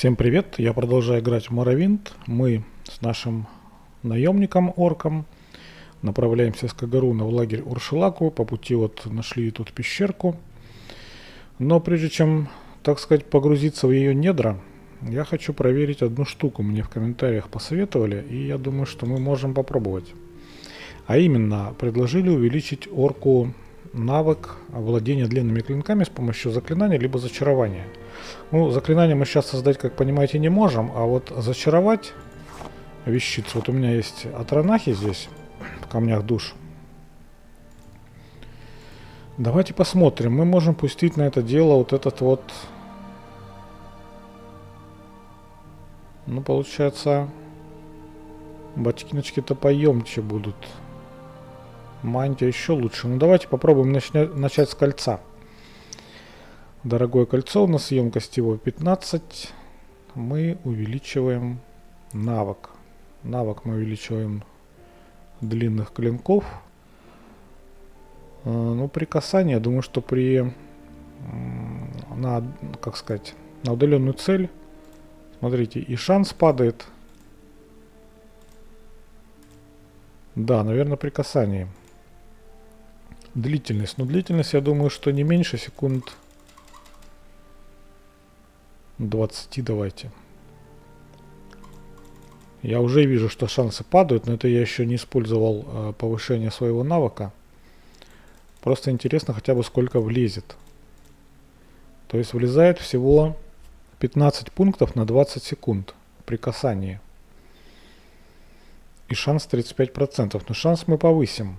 Всем привет! Я продолжаю играть в Morrowind. Мы с нашим наемником-орком направляемся с Кагаруна в лагерь Уршелаку. По пути вот нашли тут пещерку. Но прежде чем, так сказать, погрузиться в ее недра, я хочу проверить одну штуку. Мне в комментариях посоветовали, и я думаю, что мы можем попробовать. А именно, предложили увеличить орку навык владения длинными клинками с помощью заклинания либо зачарования. Ну, заклинание мы сейчас создать, как понимаете, не можем, а вот зачаровать вещицу. Вот у меня есть Атранахи здесь, в камнях душ. Давайте посмотрим. Мы можем пустить на это дело вот этот вот... Ну, получается, ботиночки-то поемче будут. Мантия еще лучше. Ну, давайте попробуем начать с кольца. Дорогое кольцо у нас, емкость его 15. Мы увеличиваем навык. Навык мы увеличиваем длинных клинков. Ну, при касании, я думаю, что как сказать, на удаленную цель, смотрите, и шанс падает. Да, наверное, при касании. Длительность. Ну, длительность, я думаю, что не меньше секунд 20 давайте. Я уже вижу, что шансы падают, но это я еще не использовал повышение своего навыка. Просто интересно хотя бы сколько влезет. То есть влезает всего 15 пунктов на 20 секунд при касании. И шанс 35%. Но шанс мы повысим.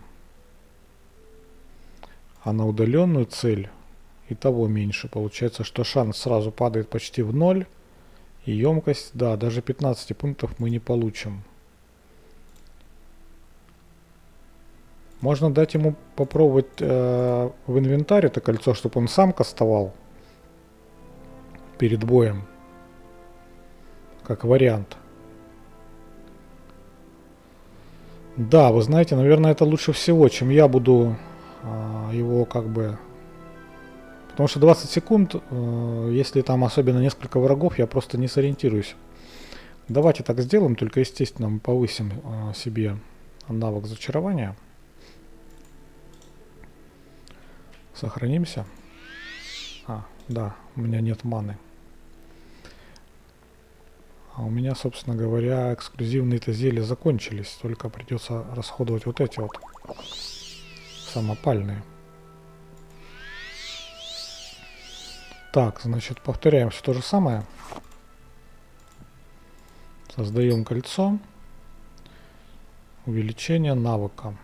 А на удаленную цель и того меньше. Получается, что шанс сразу падает почти в ноль. И емкость, да, даже 15 пунктов мы не получим. Можно дать ему попробовать в инвентарь это кольцо, чтобы он сам кастовал перед боем. Как вариант. Да, вы знаете, наверное, это лучше всего, чем я буду его как бы... Потому что 20 секунд, если там особенно несколько врагов, я просто не сориентируюсь. Давайте так сделаем, только, естественно, мы повысим себе навык зачарования. Сохранимся. Да, у меня нет маны. А у меня, собственно говоря, эксклюзивные-то зелья закончились. Только придется расходовать вот эти вот самопальные. Так, значит, повторяем все то же самое. Создаем кольцо. Увеличение навыка.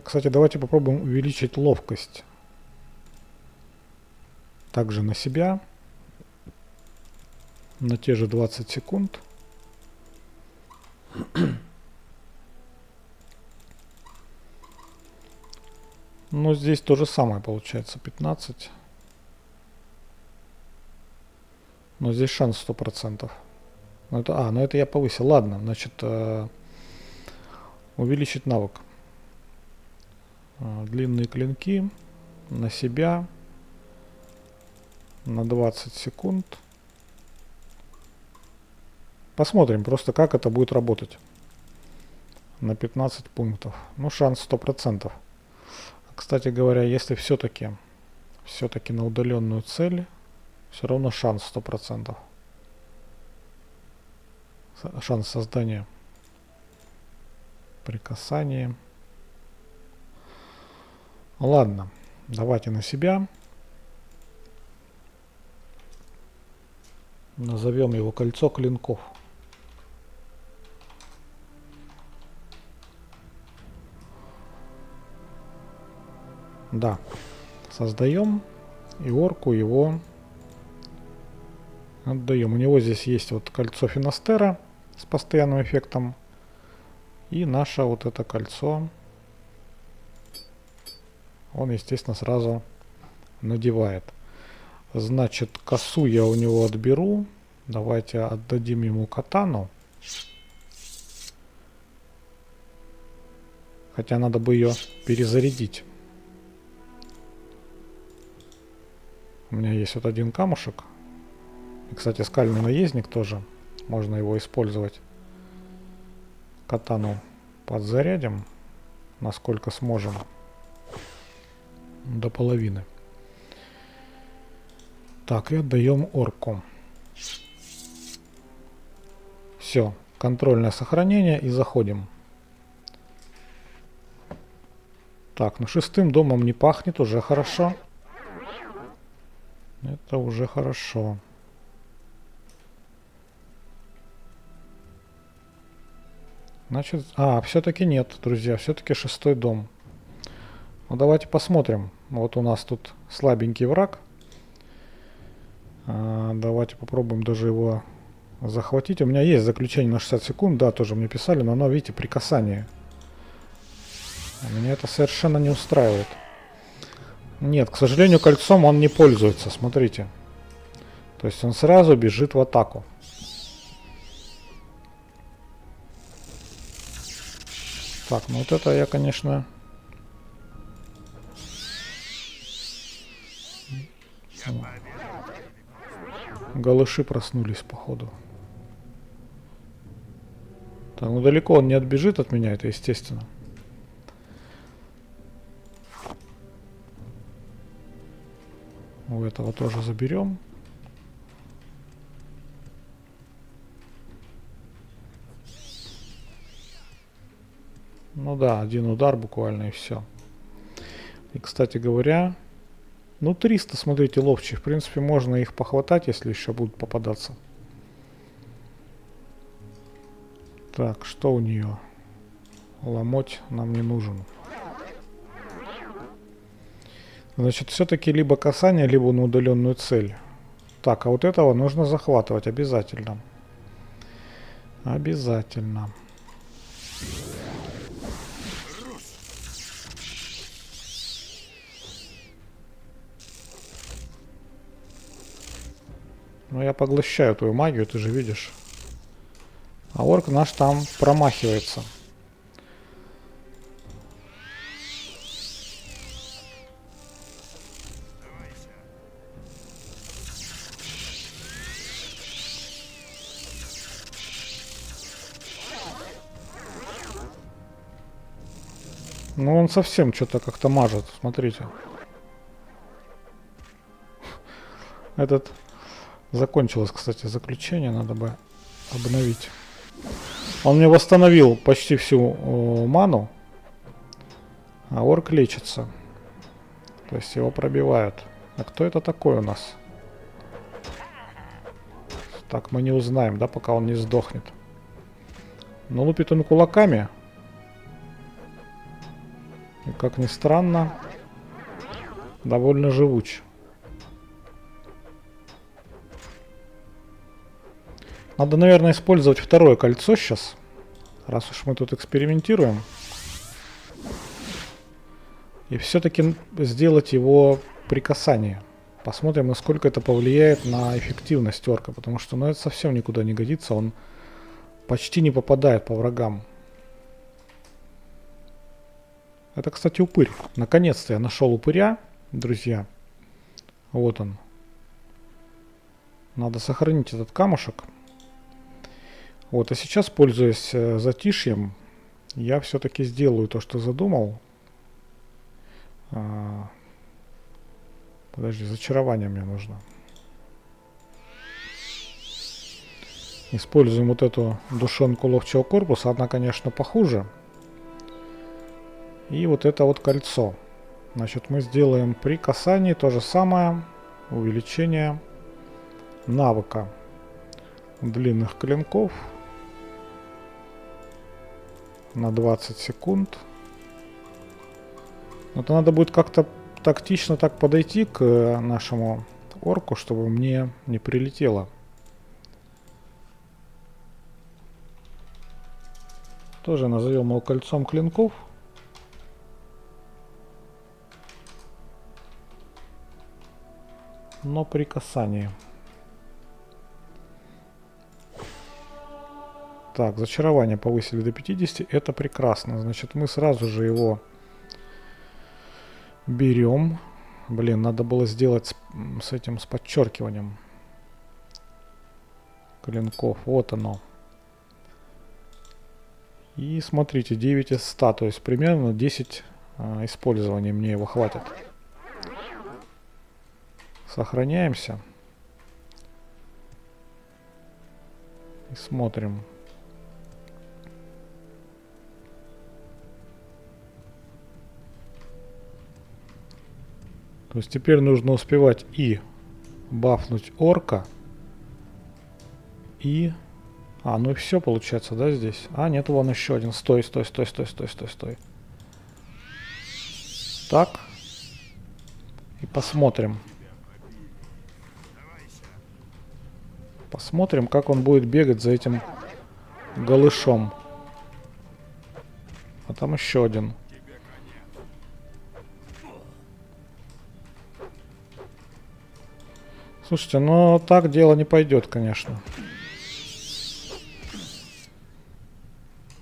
Кстати, давайте попробуем увеличить ловкость. Также на себя. На те же 20 секунд. Но здесь то же самое получается. 15. Но здесь шанс 100%. Но это я повысил. Ладно, значит, увеличить навык. Длинные клинки на себя на 20 секунд. Посмотрим просто, как это будет работать. На 15 пунктов. Ну, шанс 100%. Кстати говоря, если все-таки на удаленную цель, все равно шанс 100%. Шанс создания при касании. Ладно, давайте на себя. Назовем его кольцо клинков. Да, создаем и орку его отдаем. У него здесь есть вот кольцо Финостера с постоянным эффектом. И наше вот это кольцо он, естественно, сразу надевает. Значит, косу я у него отберу. Давайте отдадим ему катану. Хотя надо бы ее перезарядить. У меня есть вот один камушек. Кстати, скальный наездник тоже. Можно его использовать. Катану подзарядим, насколько сможем. До половины. Так, и отдаем орку. Все, контрольное сохранение и заходим. Так, ну шестым домом не пахнет, уже хорошо. Это уже хорошо. Значит, все-таки нет, друзья, все-таки шестой дом. Ну давайте посмотрим. Вот у нас тут слабенький враг. Давайте попробуем даже его захватить. У меня есть заключение на 60 секунд, да, тоже мне писали, но оно, видите, при касании. Меня это совершенно не устраивает. Нет, к сожалению, кольцом он не пользуется, смотрите. То есть он сразу бежит в атаку. Так, ну вот это я, конечно... Голыши проснулись, походу. Так, ну далеко он не отбежит от меня, это естественно. У этого тоже заберем. Ну да, один удар буквально и все. И, кстати говоря, ну 300, смотрите, ловчих. В принципе, можно их похватать, если еще будут попадаться. Так, что у нее? Ломоть нам не нужен. Значит, все-таки либо касание, либо на удаленную цель. Так, а вот этого нужно захватывать обязательно. Обязательно. Ну, я поглощаю твою магию, ты же видишь. А орк наш там промахивается. Ну, он совсем что-то как-то мажет, смотрите. Этот... Закончилось, кстати, заключение, надо бы обновить. Он мне восстановил почти всю ману, а орк лечится. То есть его пробивают. А кто это такой у нас? Так, мы не узнаем, да, пока он не сдохнет. Но лупит он кулаками. И, как ни странно, довольно живуч. Надо, наверное, использовать второе кольцо сейчас. Раз уж мы тут экспериментируем. И все-таки сделать его при касании. Посмотрим, насколько это повлияет на эффективность орка. Потому что, ну, это совсем никуда не годится. Он почти не попадает по врагам. Это, кстати, упырь. Наконец-то я нашел упыря, друзья. Вот он. Надо сохранить этот камушек. Вот, а сейчас, пользуясь затишьем, я все-таки сделаю то, что задумал. Подожди, зачарование мне нужно. Используем вот эту душонку ловчего корпуса. Она, конечно, похуже. И вот это вот кольцо. Значит, мы сделаем при касании то же самое. Увеличение навыка длинных клинков на 20 секунд. Это надо будет как-то тактично так подойти к нашему орку, чтобы мне не прилетело. Тоже назовем его кольцом клинков. Но при касании. Так, зачарование повысили до 50. Это прекрасно. Значит, мы сразу же его берем. Блин, надо было сделать с этим, с подчеркиванием. клинков. Вот оно. И смотрите, 9 из 100, то есть примерно 10 использований мне его хватит. Сохраняемся. И смотрим. То есть теперь нужно успевать и бафнуть орка, и... ну и все получается, да, здесь? Нет, вон еще один. Стой. Так. И посмотрим. Посмотрим, как он будет бегать за этим голышом. А там еще один. Слушайте, ну так дело не пойдет, конечно.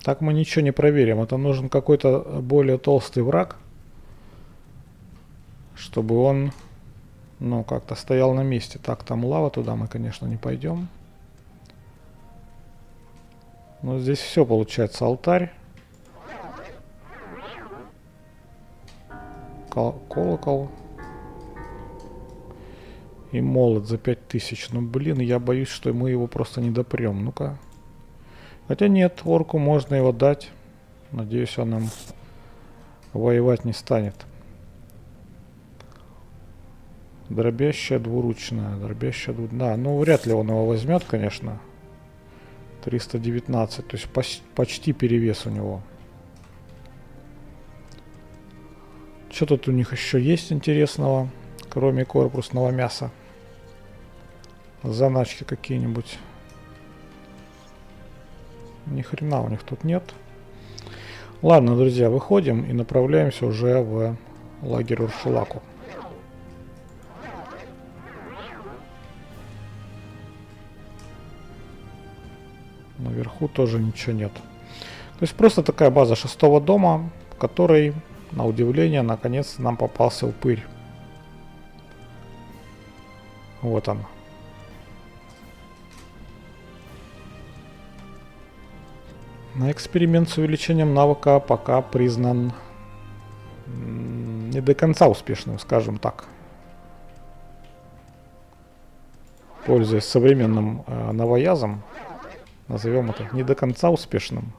Так мы ничего не проверим. Это нужен какой-то более толстый враг, чтобы он, ну, как-то стоял на месте. Так, там лава, туда мы, конечно, не пойдем. Но здесь все получается. Алтарь. Колокол. И молот за 5000. Ну, блин, я боюсь, что мы его просто не допрем. Ну-ка. Хотя нет, орку можно его дать. Надеюсь, он нам воевать не станет. Дробящая двуручная. Да, ну вряд ли он его возьмет, конечно. 319, то есть почти перевес у него. Что тут у них еще есть интересного, кроме корпусного мяса? Заначки какие-нибудь? Ни хрена у них тут нет. Ладно, друзья, выходим и направляемся уже в лагерь Уршулаку. Наверху тоже ничего нет. То есть просто такая база 6-го дома, в которой, на удивление, наконец нам попался упырь. Вот он. На эксперимент с увеличением навыка пока признан не до конца успешным, скажем так. Пользуясь современным новоязом, назовем это не до конца успешным.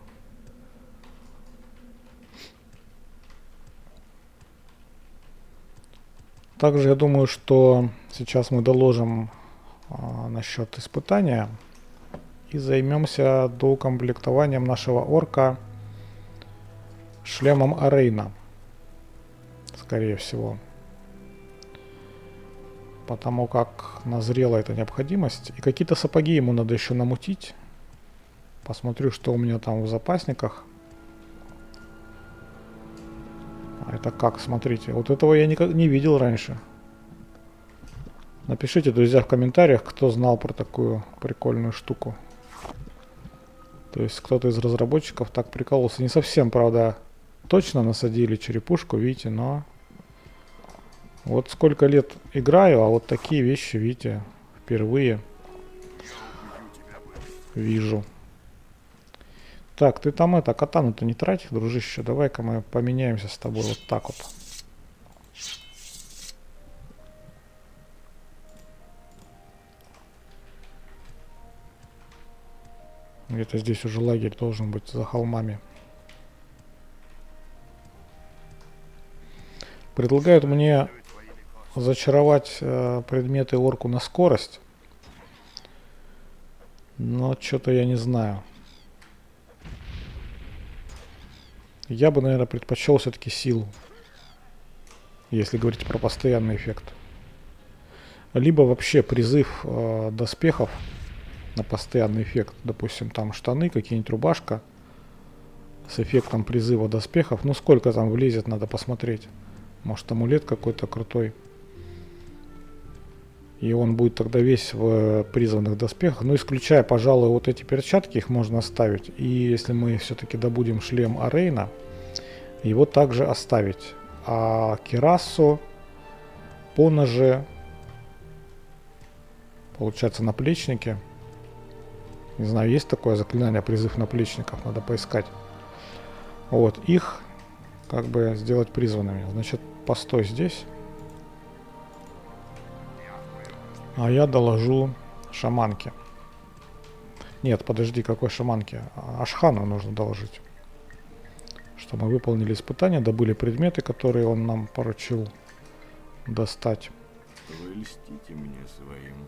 Также я думаю, что сейчас мы доложим насчет испытания и займемся доукомплектованием нашего орка шлемом Арейна, скорее всего. Потому как назрела эта необходимость. И какие-то сапоги ему надо еще намутить. Посмотрю, что у меня там в запасниках. Это как, смотрите. Вот этого я никак не видел раньше. Напишите, друзья, в комментариях, кто знал про такую прикольную штуку. То есть кто-то из разработчиков так прикололся. Не совсем, правда, точно насадили черепушку, видите, но... Вот сколько лет играю, а вот такие вещи, видите, впервые вижу. Так, ты там катану-то не трать, дружище. Давай-ка мы поменяемся с тобой вот так вот. Где-то здесь уже лагерь должен быть за холмами. Предлагают мне зачаровать предметы орку на скорость. Но что-то я не знаю. Я бы, наверное, предпочел все-таки силу. Если говорить про постоянный эффект. Либо вообще призыв доспехов на постоянный эффект. Допустим, там штаны, какие-нибудь рубашка с эффектом призыва доспехов. Ну, сколько там влезет, надо посмотреть. Может, амулет какой-то крутой. И он будет тогда весь в призванных доспехах. Ну, исключая, пожалуй, вот эти перчатки, их можно оставить. И если мы все-таки добудем шлем Арейна, его также оставить. А кирасу, поножи, получается, наплечники Не знаю, есть такое заклинание призыв наплечников, надо поискать. Вот, их как бы сделать призванными. Значит, постой здесь. А я доложу шаманке. Нет, подожди, какой шаманке? Ашхану нужно доложить. Что мы выполнили испытания, добыли предметы, которые он нам поручил достать. Вы льстите мне своим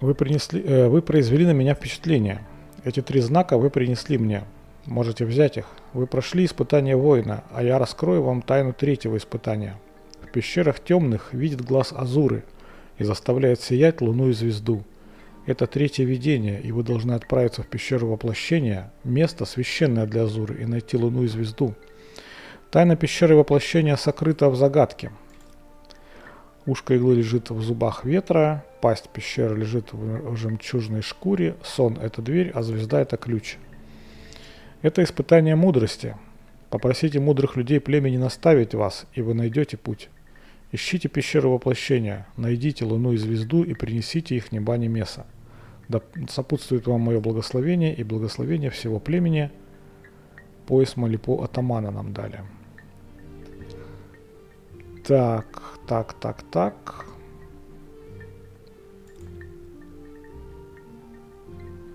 вниманием. Вы произвели на меня впечатление. Эти 3 знака вы принесли мне. Можете взять их. Вы прошли испытание воина, а я раскрою вам тайну 3-го испытания. В пещерах темных видит глаз Азуры и заставляет сиять луну и звезду. Это 3-е видение, и вы должны отправиться в пещеру воплощения, место священное для Азуры, и найти луну и звезду. Тайна пещеры воплощения сокрыта в загадке. Ушко иглы лежит в зубах ветра, пасть пещеры лежит в жемчужной шкуре, сон – это дверь, а звезда – это ключ. Это испытание мудрости. Попросите мудрых людей племени наставить вас, и вы найдете путь. Ищите пещеру воплощения, найдите луну и звезду и принесите их неба Немеса. Да сопутствует вам мое благословение и благословение всего племени. Пояс Малипо атамана нам дали. Так.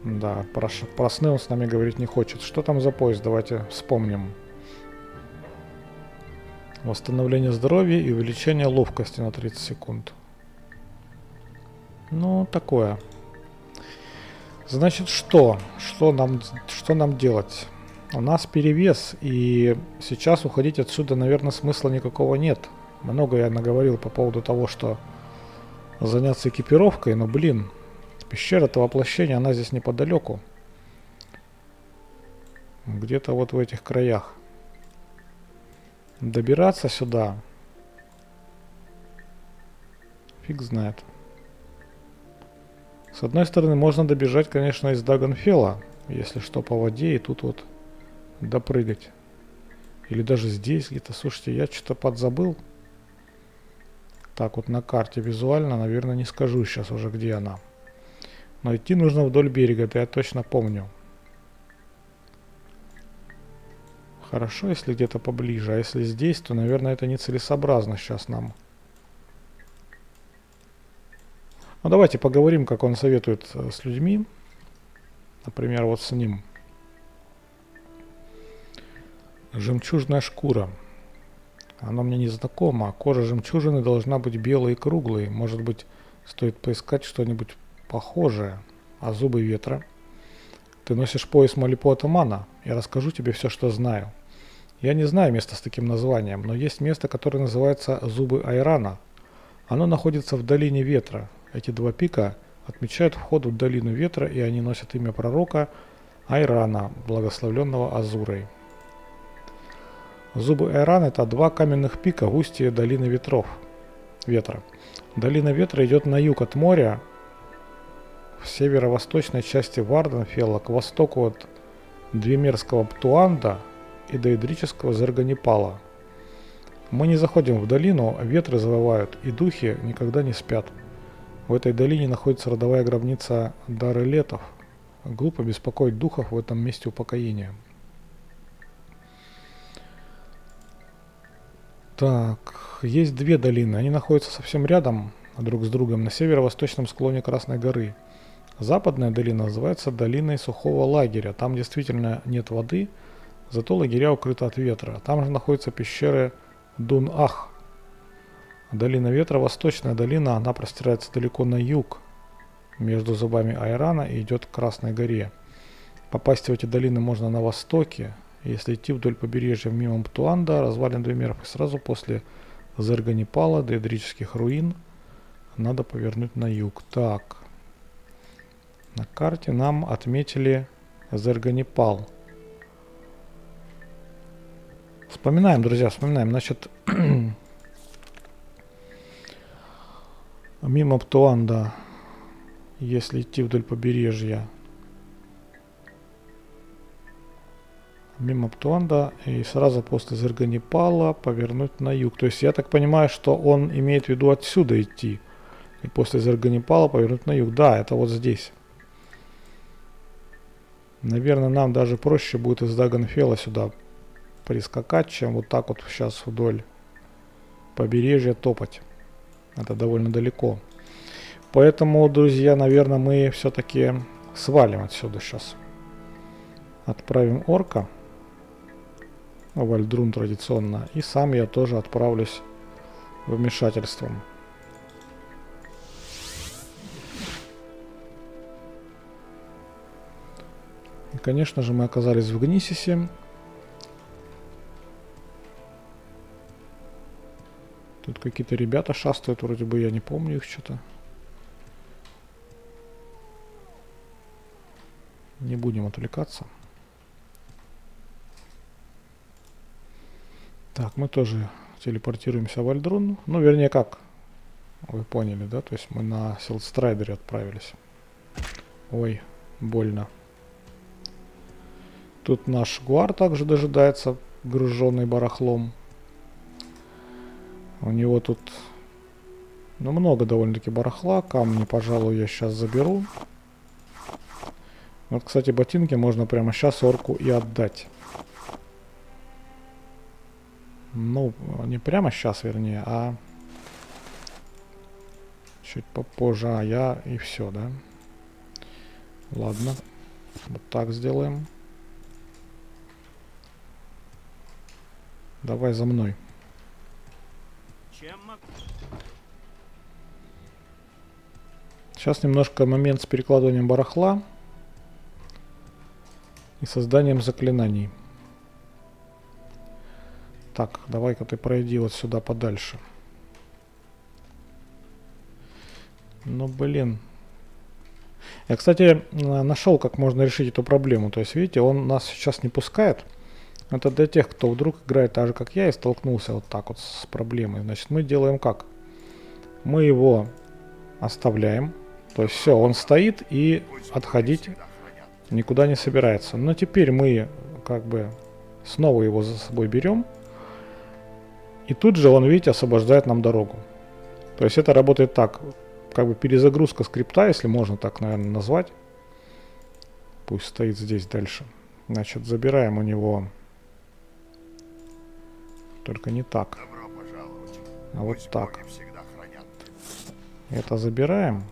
Да, про сны он с нами говорить не хочет. Что там за пояс? Давайте вспомним. Восстановление здоровья и увеличение ловкости на 30 секунд. Ну, такое. Значит, что? Что нам делать? У нас перевес, и сейчас уходить отсюда, наверное, смысла никакого нет. Много я наговорил по поводу того, что заняться экипировкой, но, блин, пещера-то воплощения, она здесь неподалеку. Где-то вот в этих краях. Добираться сюда, фиг знает. С одной стороны, можно добежать, конечно, из Даганфела, если что, по воде, и тут вот допрыгать. Или даже здесь где-то. Слушайте, я что-то подзабыл. Так вот на карте визуально, наверное, не скажу сейчас уже, где она. Но идти нужно вдоль берега, это я точно помню. Хорошо, если где-то поближе, а если здесь, то, наверное, это нецелесообразно сейчас нам. Ну, давайте поговорим, как он советует с людьми. Например, вот с ним. Жемчужная шкура. Она мне не знакома. Кожа жемчужины должна быть белой и круглой. Может быть, стоит поискать что-нибудь похожее. А зубы ветра? Ты носишь пояс Малипо атамана. Я расскажу тебе все, что знаю. Я не знаю места с таким названием, но есть место, которое называется Зубы Айрана. Оно находится в долине ветра. Эти 2 пика отмечают вход в долину ветра, и они носят имя пророка Айрана, благословленного Азурой. Зубы Айрана – это 2 каменных пика в устье долины ветра. Долина ветра идет на юг от моря, в северо-восточной части Варданфелла, к востоку от Двемерского Птуанда и до Идрического Зерганипала. Мы не заходим в долину, ветры завывают, и духи никогда не спят. В этой долине находится родовая гробница Дарелетов. Глупо беспокоить духов в этом месте упокоения. Так, есть 2 долины. Они находятся совсем рядом друг с другом на северо-восточном склоне Красной горы. Западная долина называется долиной сухого лагеря. Там действительно нет воды, зато лагеря укрыты от ветра. Там же находятся пещеры Дун-Ах. Долина ветра, восточная долина, она простирается далеко на юг, между зубами Айрана, и идет к Красной горе. Попасть в эти долины можно на востоке, если идти вдоль побережья мимо Птуанда, развалин Двемеров, и сразу после Зерганипала до Идрических руин надо повернуть на юг. Так, на карте нам отметили Зерганипал. Вспоминаем, друзья, вспоминаем. Значит, мимо Птуанда, если идти вдоль побережья, мимо Птуанда и сразу после Зерганипала повернуть на юг. То есть я так понимаю, что он имеет в виду отсюда идти. И после Зерганипала повернуть на юг. Да, это вот здесь. Наверное, нам даже проще будет из Дагонфелла сюда прискакать, чем вот так вот сейчас вдоль побережья топать. Это довольно далеко. Поэтому, друзья, наверное, мы все-таки свалим отсюда сейчас. Отправим орка в Альдрун традиционно. И сам я тоже отправлюсь вмешательством. И, конечно же, мы оказались в Гнисисе. Тут какие-то ребята шастают, вроде бы я не помню их что-то. Не будем отвлекаться. Так, мы тоже телепортируемся в Альдрун. Ну, вернее, как? Вы поняли, да? То есть мы на Силдстрайдере отправились. Ой, больно. Тут наш Гуар также дожидается, груженный барахлом. У него тут, ну, много довольно-таки барахла. Камни, пожалуй, я сейчас заберу. Вот, кстати, ботинки можно прямо сейчас орку и отдать. Ну, не прямо сейчас, вернее, а чуть попозже. А я и все, да? Ладно. Вот так сделаем. Давай за мной. Сейчас немножко момент с перекладыванием барахла и созданием заклинаний. Так, давай-ка ты пройди вот сюда подальше. Ну, блин. Я, кстати, нашел, как можно решить эту проблему. То есть, видите, он нас сейчас не пускает. Это для тех, кто вдруг играет так же, как я, и столкнулся вот так вот с проблемой. Значит, мы делаем как? Мы его оставляем. То есть, все, он стоит и отходить никуда не собирается. Но теперь мы как бы снова его за собой берем. И тут же он, видите, освобождает нам дорогу. То есть это работает так. Как бы перезагрузка скрипта, если можно так, наверное, назвать. Пусть стоит здесь дальше. Значит, забираем у него. Только не так. А вот так. Это забираем.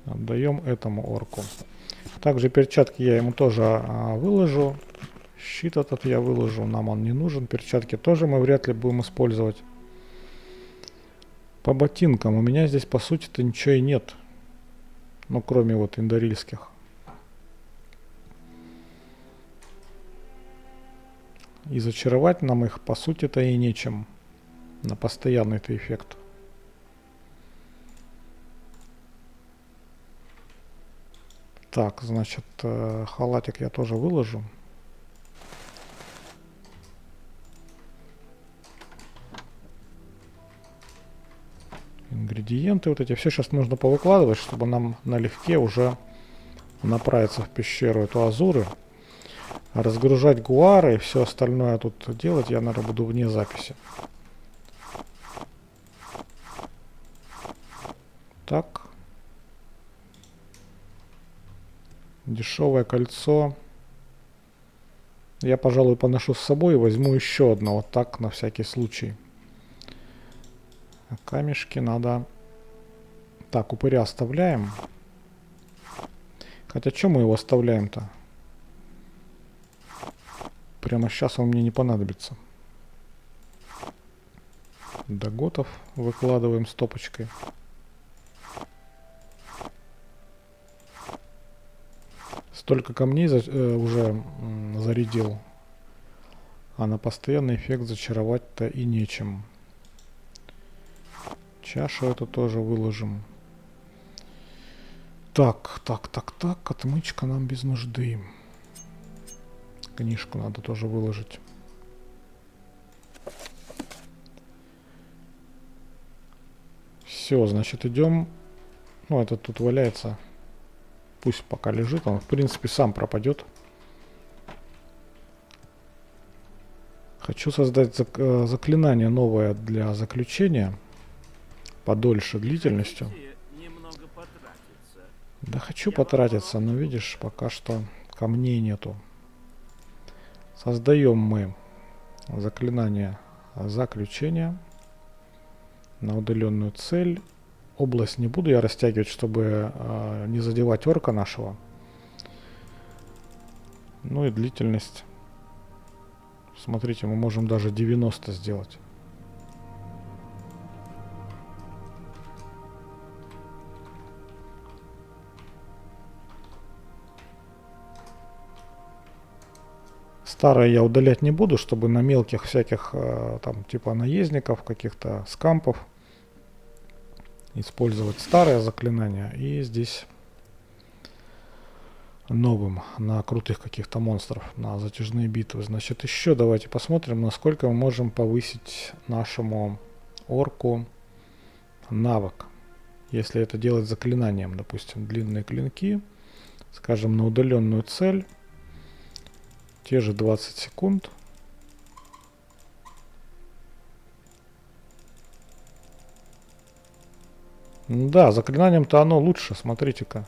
Отдаем этому орку. Также перчатки я ему тоже выложу. Щит этот я выложу. Нам он не нужен. Перчатки тоже мы вряд ли будем использовать. По ботинкам у меня здесь по сути-то ничего и нет. Ну, кроме вот индарильских. И зачаровать нам их по сути-то и нечем. На постоянный-то эффект. Так, значит, халатик я тоже выложу. Ингредиенты вот эти. Все сейчас нужно повыкладывать, чтобы нам налегке уже направиться в пещеру эту Азуры. Разгружать гуары и все остальное тут делать я, наверное, буду вне записи. Так. Дешевое кольцо. Я, пожалуй, поношу с собой и возьму еще одно. Вот так, на всякий случай. А камешки надо... Так, упыря оставляем. Хотя, что мы его оставляем-то? Прямо сейчас он мне не понадобится. Даготов выкладываем стопочкой. Столько камней уже зарядил. А на постоянный эффект зачаровать-то и нечем. Чашу эту тоже выложим. Так. Отмычка нам без нужды. Книжку надо тоже выложить. Все, значит, идем. Ну, этот тут валяется. Пусть пока лежит. Он, в принципе, сам пропадет. Хочу создать заклинание новое для заключения. Подольше длительностью. Да хочу потратиться, но видишь, пока что камней нету. Создаем мы заклинание заключения на удаленную цель. Область не буду я растягивать, чтобы не задевать орка нашего. Ну и длительность. Смотрите, мы можем даже 90 сделать. Старое я удалять не буду, чтобы на мелких всяких там типа наездников, каких-то скампов использовать старое заклинание. И здесь новым на крутых каких-то монстров, на затяжные битвы. Значит, еще давайте посмотрим, насколько мы можем повысить нашему орку навык. Если это делать заклинанием, допустим, длинные клинки, скажем, на удаленную цель, те же 20 секунд. Да, заклинанием-то оно лучше, смотрите-ка.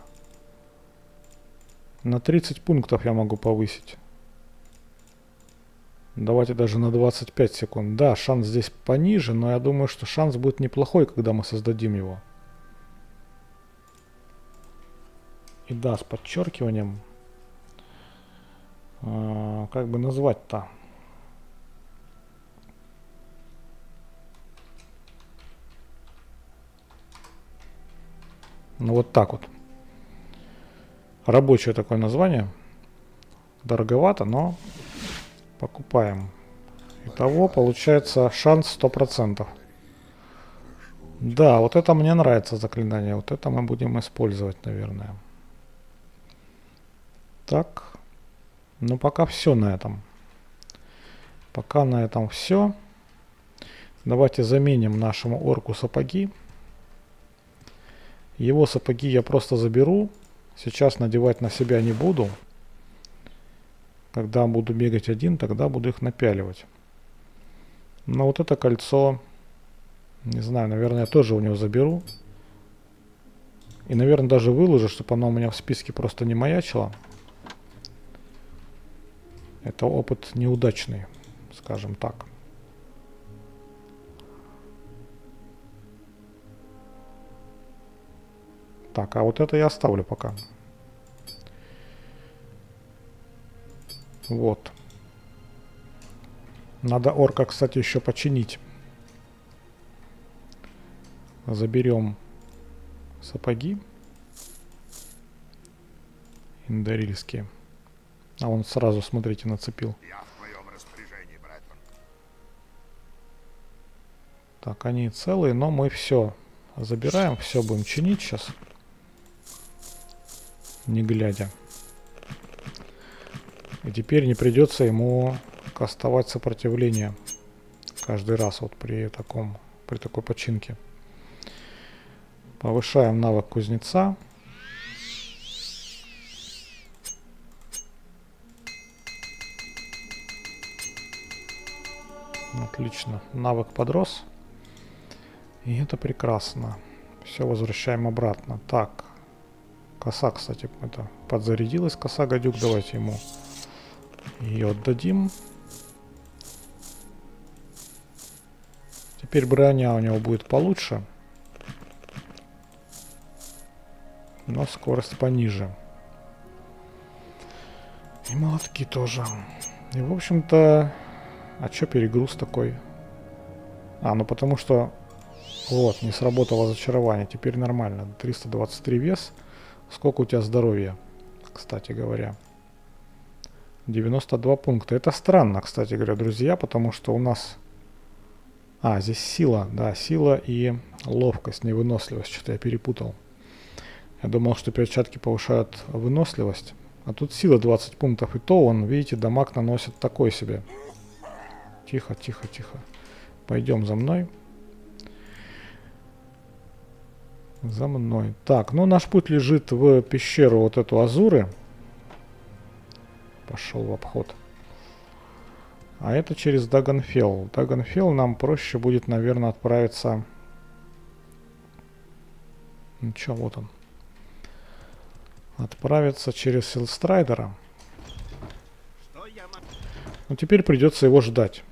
На 30 пунктов я могу повысить. Давайте даже на 25 секунд. Да, шанс здесь пониже, но я думаю, что шанс будет неплохой, когда мы создадим его. И да, с подчеркиванием. Как бы назвать-то? Ну вот так вот. Рабочее такое название. Дороговато, но покупаем. Итого получается шанс 100%. Да, вот это мне нравится заклинание. Вот это мы будем использовать, наверное. Так. Ну пока все на этом. Пока на этом все. Давайте заменим нашему орку сапоги. Его сапоги я просто заберу. Сейчас надевать на себя не буду. Когда буду бегать один, тогда буду их напяливать. Но вот это кольцо, не знаю, наверное, я тоже у него заберу. И, наверное, даже выложу, чтобы оно у меня в списке просто не маячило. Это опыт неудачный, скажем так. Так, а вот это я оставлю пока. Вот. Надо орка, кстати, еще починить. Заберем сапоги. Индарильские. А он сразу, смотрите, нацепил. Я в твоем распоряжении, Брэдфорд. Так, они целые, но мы все забираем, все будем чинить сейчас. Не глядя. И теперь не придется ему кастовать сопротивление каждый раз вот при такой починке. Повышаем навык кузнеца. Отлично. Навык подрос. И это прекрасно. Все возвращаем обратно. Так. Коса, кстати, это подзарядилась коса гадюк. Давайте ему ее отдадим. Теперь броня у него будет получше. Но скорость пониже. И молотки тоже. И в общем-то... А чё перегруз такой? А, ну потому что... Вот, не сработало зачарование. Теперь нормально. 323 вес. Сколько у тебя здоровья, кстати говоря? 92 пункта. Это странно, кстати говоря, друзья, потому что у нас... А, здесь сила. Да, сила и ловкость, невыносливость. Что-то я перепутал. Я думал, что перчатки повышают выносливость. А тут сила 20 пунктов. И то он, видите, дамаг наносит такой себе. Тихо, тихо, тихо. Пойдем за мной. За мной. Так, ну наш путь лежит в пещеру вот эту Азуры. Пошел в обход. А это через Даганфелл. Даганфелл нам проще будет, наверное, отправиться... Ну чё, вот он. отправиться через Силстрайдера. Но теперь придется его ждать.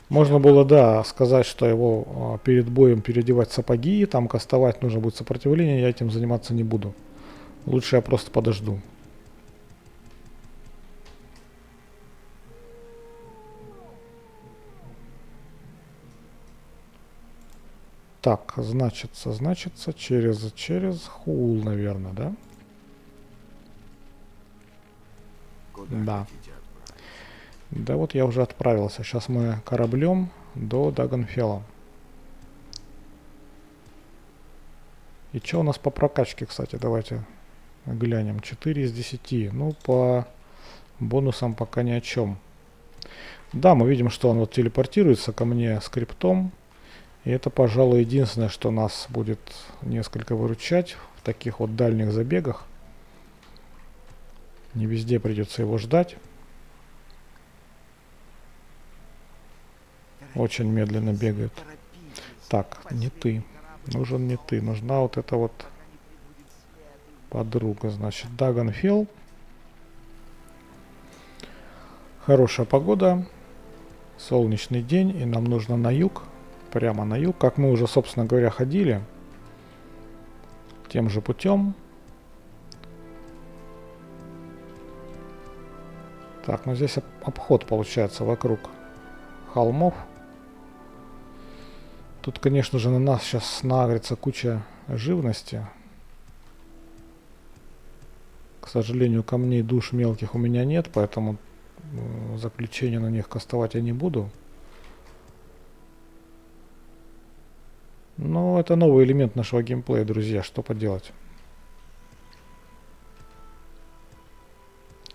Можно было, да, сказать, что его перед боем переодевать в сапоги, там кастовать нужно будет сопротивление, я этим заниматься не буду. Лучше я просто подожду. Так, значится, через Хул, наверное, да? Куда Да. хотите отправить? Да вот я уже отправился. Сейчас мы кораблем до Дагонфелла. И что у нас по прокачке, кстати, давайте глянем. 4 из 10. Ну, по бонусам пока ни о чем. Да, мы видим, что он вот телепортируется ко мне скриптом. И это, пожалуй, единственное, что нас будет несколько выручать в таких вот дальних забегах. Не везде придется его ждать. Очень медленно бегает. Так, не ты. Нужен не ты. Нужна вот эта вот подруга. Значит, Дагонфелл. Хорошая погода. Солнечный день. И нам нужно на юг. Прямо на юг. Как мы уже, собственно говоря, ходили. Тем же путем. Так, ну здесь обход получается вокруг холмов. Тут, конечно же, на нас сейчас нагрится куча живности. К сожалению, камней душ мелких у меня нет, поэтому заключение на них кастовать я не буду. Но это новый элемент нашего геймплея, друзья, что поделать.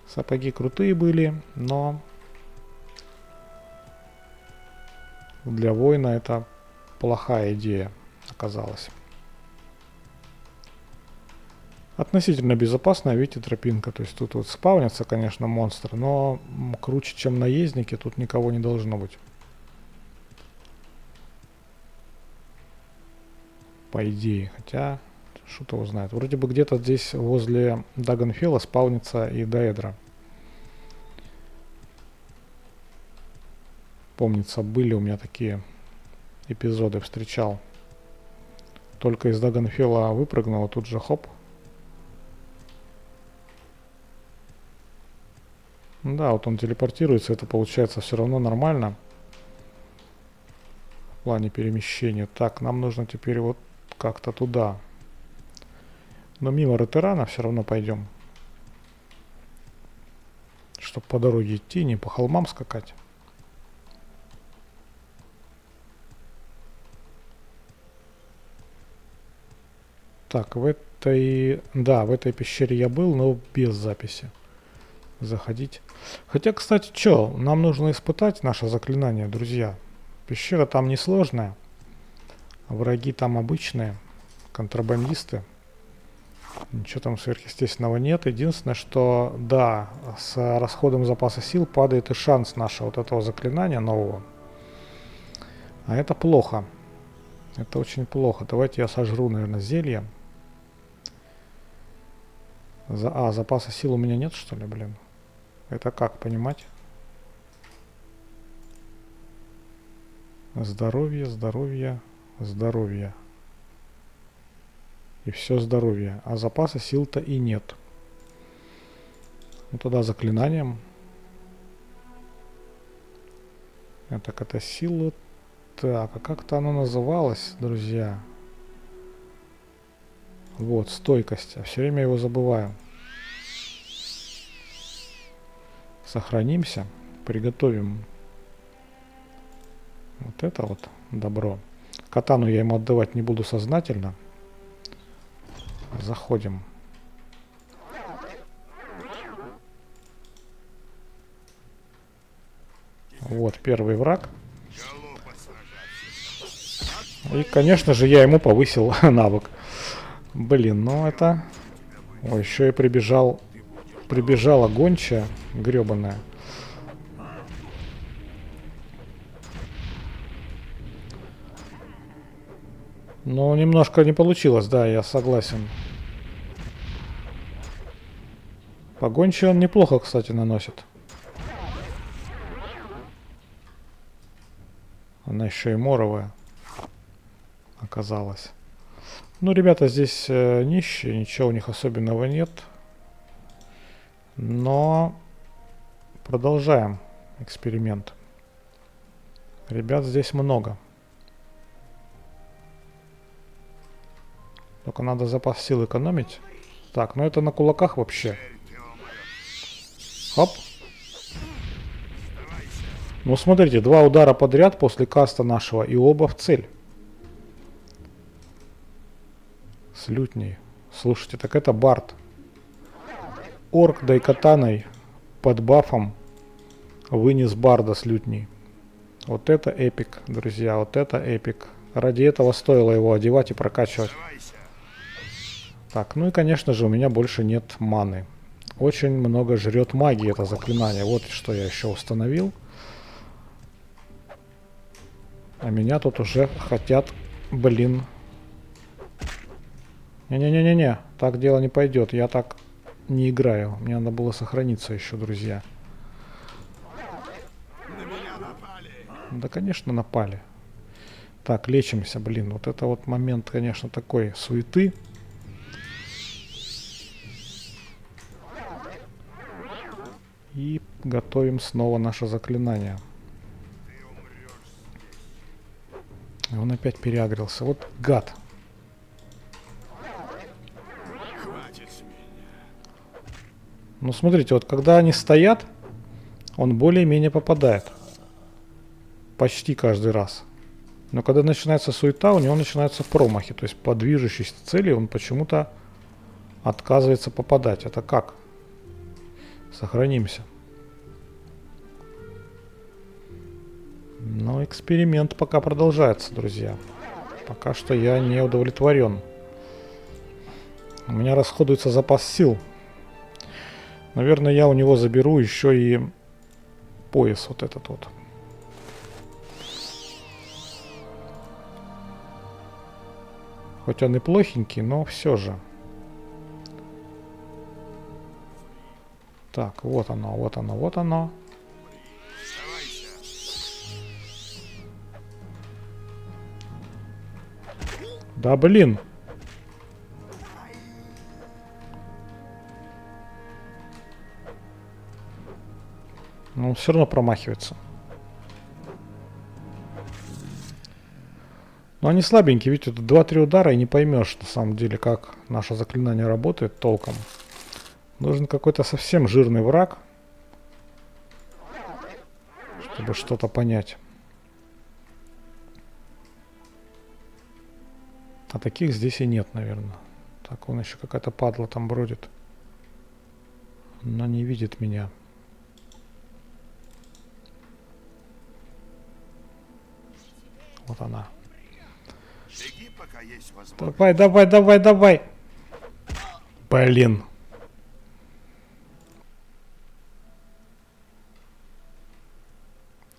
Сапоги крутые были, но для воина это плохая идея оказалась. Относительно безопасная, видите, тропинка. То есть тут вот спавнятся, конечно, монстры, но круче, чем наездники, тут никого не должно быть. По идее, хотя, что-то его знает. Вроде бы где-то здесь возле Дагонфелла спавнится и Даэдра. Помнится, были у меня такие эпизоды, встречал. Только из Дагонфелла выпрыгнул, а тут же хоп. Да, вот он телепортируется, это получается все равно нормально. В плане перемещения. Так, нам нужно теперь вот как-то туда. Но мимо Ротерана все равно пойдем. Чтоб по дороге идти, не по холмам скакать. Так, в этой пещере я был, но без записи. Заходить. Хотя, кстати, что, нам нужно испытать наше заклинание, друзья. Пещера там несложная. Враги там обычные. Контрабандисты. Ничего там сверхъестественного нет. Единственное, что, да, с расходом запаса сил падает и шанс нашего вот этого заклинания нового. А это плохо. Это очень плохо. Давайте я сожру, наверное, зелье. Запаса сил у меня нет, что ли, блин? Это как понимать? Здоровье, здоровье, здоровье. И все здоровье. А запаса сил-то и нет. Ну тогда заклинанием. Так, это сила. Так, а как-то оно называлось, друзья? Вот, стойкость. А все время его забываю. Сохранимся. Приготовим вот это вот добро. Катану я ему отдавать не буду сознательно. Заходим. Вот первый враг. И, конечно же, я ему повысил навык. Блин, ну это... Ой, еще и прибежала гончая гребаная. Ну, немножко не получилось, да, я согласен. Погончий он неплохо, кстати, наносит. Она еще и моровая оказалась. Ну, ребята здесь нищие, ничего у них особенного нет. Но продолжаем эксперимент. Ребят здесь много. Только надо запас сил экономить. Так, ну это на кулаках вообще. Хоп. Ну смотрите, 2 удара подряд после каста нашего и оба в цель. С лютней. Слушайте, так это Бард. Орк дайкатаной под бафом вынес Барда с лютней. Вот это эпик, друзья, вот это эпик. Ради этого стоило его одевать и прокачивать. Так, ну и конечно же у меня больше нет маны. Очень много жрет магии это заклинание. Вот что я еще установил. А меня тут уже хотят, блин. Не-не-не-не-не, так дело не пойдет. Я так не играю. Мне надо было сохраниться еще, друзья. Да, конечно, напали. Так, лечимся, блин. Вот это вот момент, конечно, такой суеты. И готовим снова наше заклинание. Он опять переагрился. Вот гад. Ну, смотрите, вот когда они стоят, он более-менее попадает. Почти каждый раз. Но когда начинается суета, у него начинаются промахи. То есть по движущейся цели он почему-то отказывается попадать. Это как? Сохранимся. Но эксперимент пока продолжается, друзья. Пока что я не удовлетворен. У меня расходуется запас сил. Наверное, я у него заберу еще и пояс вот этот вот. Хоть он и плохенький, но все же. Так, вот оно, вот оно, вот оно. Да блин. Но он все равно промахивается. Но они слабенькие, видите, тут 2-3 удара и не поймешь на самом деле, как наше заклинание работает толком. Нужен какой-то совсем жирный враг, чтобы что-то понять. А таких здесь и нет, наверное. Так, он еще какая-то падла там бродит. Но не видит меня. Вот она. Беги, пока есть возможность. Давай, давай, давай, давай. Блин.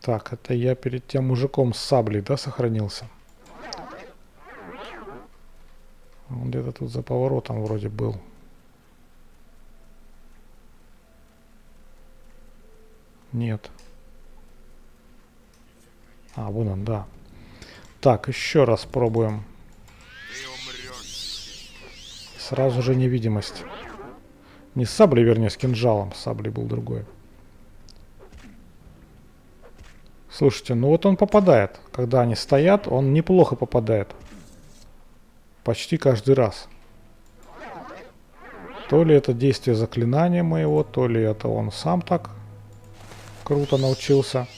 Так, это я перед тем мужиком с саблей, да, сохранился? Он где-то тут за поворотом вроде был. Нет. А, вон он, да. Так, еще раз пробуем. Ты умрешь. Сразу же невидимость. Не с саблей, вернее, с кинжалом. С саблей был другой. Слушайте, ну вот он попадает. Когда они стоят, он неплохо попадает. Почти каждый раз. То ли это действие заклинания моего, то ли это он сам так круто научился.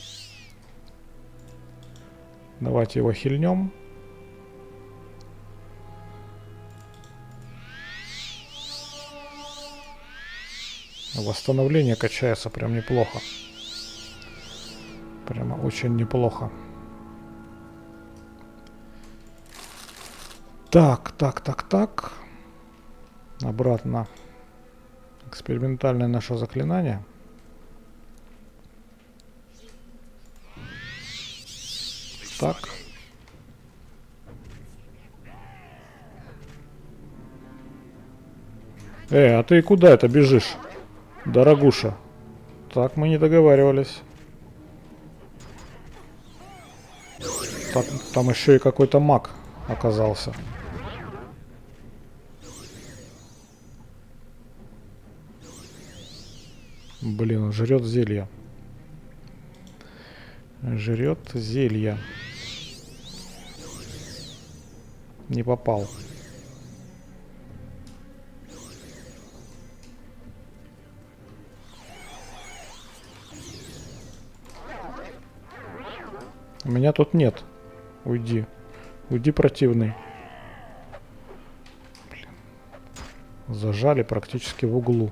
Давайте его хильнем. Восстановление качается прям неплохо. Прямо очень неплохо. Так, так, так, так. Обратно. Экспериментальное наше заклинание. Так. А ты куда это бежишь? Дорогуша. Так мы не договаривались. Так, там еще и какой-то маг оказался. Блин, он жрет зелья. Жрет зелья. Не попал. Меня тут нет. Уйди. Уйди, противный. Блин. Зажали практически в углу.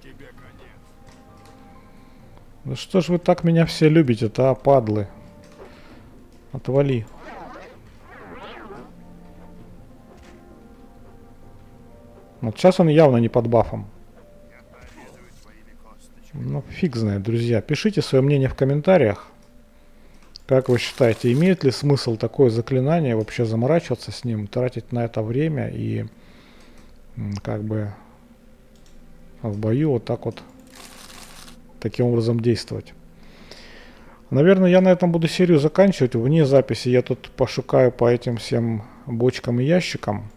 Тебе конец. Да что ж вы так меня все любите-то, а, падлы? Отвали. Вот сейчас он явно не под бафом. Я поведаю твоими косточками. Ну, фиг знает, друзья. Пишите свое мнение в комментариях. Как вы считаете, имеет ли смысл такое заклинание, вообще заморачиваться с ним, тратить на это время и как бы в бою вот так вот таким образом действовать? Наверное, я на этом буду серию заканчивать. Вне записи я тут пошукаю по этим всем бочкам и ящикам,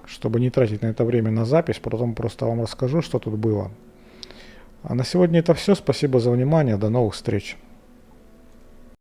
чтобы не тратить на это время на запись. Потом просто вам расскажу, что тут было. А на сегодня это все. Спасибо за внимание. До новых встреч.